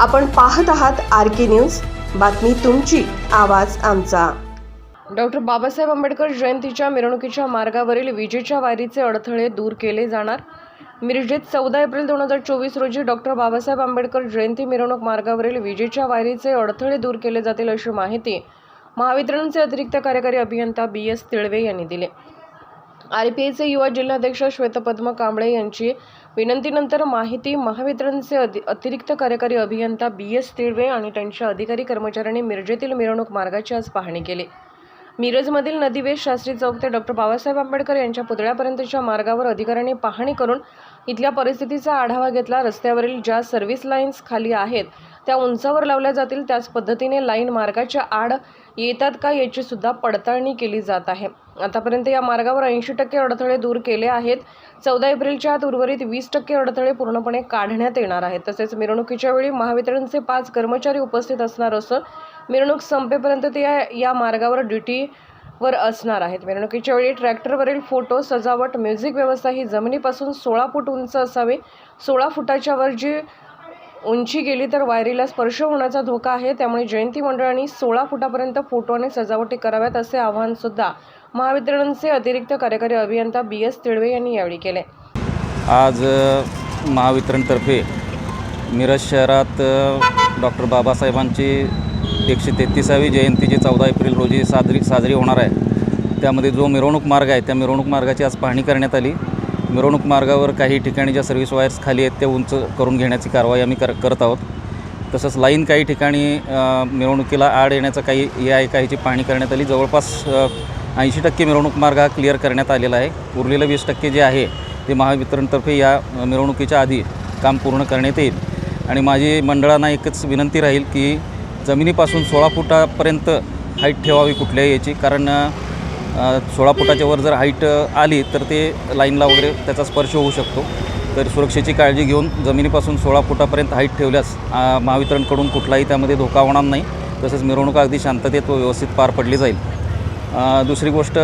आपण पाहत आहात RK न्यूज, बातमी तुमची, आवाज आमचा। डॉक्टर बाबासाहेब आंबेडकर जयंतीच्या मिरवणुकीच्या मार्गावरील विजेच्या वायरीचे अडथळे दूर केले जाणार। मिरजेत 14 एप्रिल 2024 रोजी डॉक्टर बाबासाहेब आंबेडकर जयंती मिरवणूक मार्गावरील विजेच्या वायरीचे अडथळे दूर केले जातील अशी माहिती महावितरणचे अतिरिक्त कार्यकारी अभियंता BS तिळवे यांनी दिली। RPIचे युवा जिल्हाध्यक्ष श्वेतपद्म कांबळे यांची विनंतीनंतर माहिती महावितरणचे अतिरिक्त कार्यकारी अभियंता BS तिळवे आणि त्यांच्या अधिकारी कर्मचाऱ्यांनी मिरजेतील मिरवणूक मार्गाची आज पाहणी केली। मिरजमधील नदीवेस शास्त्री चौक ते डॉक्टर बाबासाहेब आंबेडकर यांच्या पुतळ्यापर्यंतच्या मार्गावर अधिकाऱ्यांनी पाहणी करून इथल्या परिस्थितीचा आढावा घेतला। रस्त्यावरील ज्या सर्व्हिस लाईन्स खाली आहेत त्या उंचावर लावल्या जातील, त्याच पद्धतीने लाईन मार्गाच्या आड येतात का याची सुद्धा पडताळणी केली जात आहे। आतापर्यंत या मार्गावर 80% अडथळे दूर केले आहेत। 14 एप्रिलच्या आत उर्वरित 20% अडथळे पूर्णपणे काढण्यात येणार आहेत। तसेच मिरवणुकीच्या वेळी महावितरणचे 5 कर्मचारी उपस्थित असणार असून मिरवणूक संपेपर्यंत ते या मार्गावर ड्युटीवर असणार आहेत। मिरवणुकीच्या वेळी ट्रॅक्टरवरील फोटो, सजावट, म्युझिक व्यवस्था ही जमिनीपासून 16 फूट उंच असावी। 16 फुटाच्या वर जी उंची गेली तर वायरीला स्पर्श होण्याचा धोका आहे। त्यामुळे जयंती मंडळांनी 16 फुटापर्यंत फोटो आणि सजावटी कराव्यात असे आवाहन सुद्धा महावितरणचे अतिरिक्त कार्यकारी अभियंता BS तिळवे यांनी यावेळी केले। आज महावितरणतर्फे मिरज शहरात डॉक्टर बाबासाहेबांची 133वी जयंती जी 14 एप्रिल रोजी साजरी होणार आहे, त्यामध्ये जो मिरवणूक मार्ग आहे त्या मिरवणूक मार्गाची आज पाहणी करण्यात आली। मिरवणूक मार्गावर काही ठिकाणी ज्या सर्व्हिस वायर्स खाली आहेत त्या उंच करून घेण्याची कारवाई आम्ही करत आहोत। तसंच लाईन काही ठिकाणी मिरवणुकीला आड येण्याचं काहीची पाहणी करण्यात आली। जवळपास 80% मिरवणूक मार्ग हा क्लिअर करण्यात आलेला आहे। उरलेलं 20% जे आहे ते महावितरणतर्फे या मिरवणुकीच्या आधी काम पूर्ण करण्यात येईल। आणि माझी मंडळांना एकच विनंती राहील की जमिनीपासून 16 फुटापर्यंत हाईट ठेवावी कुठल्याही याची, कारण 16 फुटाच्या वर जर हाईट आली तर ते लाईनला वगैरे त्याचा स्पर्श होऊ शकतो। तर सुरक्षेची काळजी घेऊन जमिनीपासून 16 फुटापर्यंत हाईट ठेवल्यास महावितरणकडून कुठलाही त्यामध्ये धोका होणार नाही। तसंच मिरवणूक अगदी शांततेत व व्यवस्थित पार पडली जाईल। दुसरी गोष्ट,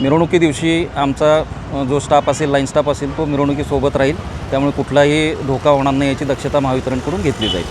मिरवणुकी दिवशी आमचा जो स्टाफ असेल, लाईन स्टाफ असेल, तो मिरवणुकीसोबत राहील। त्यामुळे कुठलाही धोका होणार नाही याची दक्षता महावितरणकडून घेतली जाईल।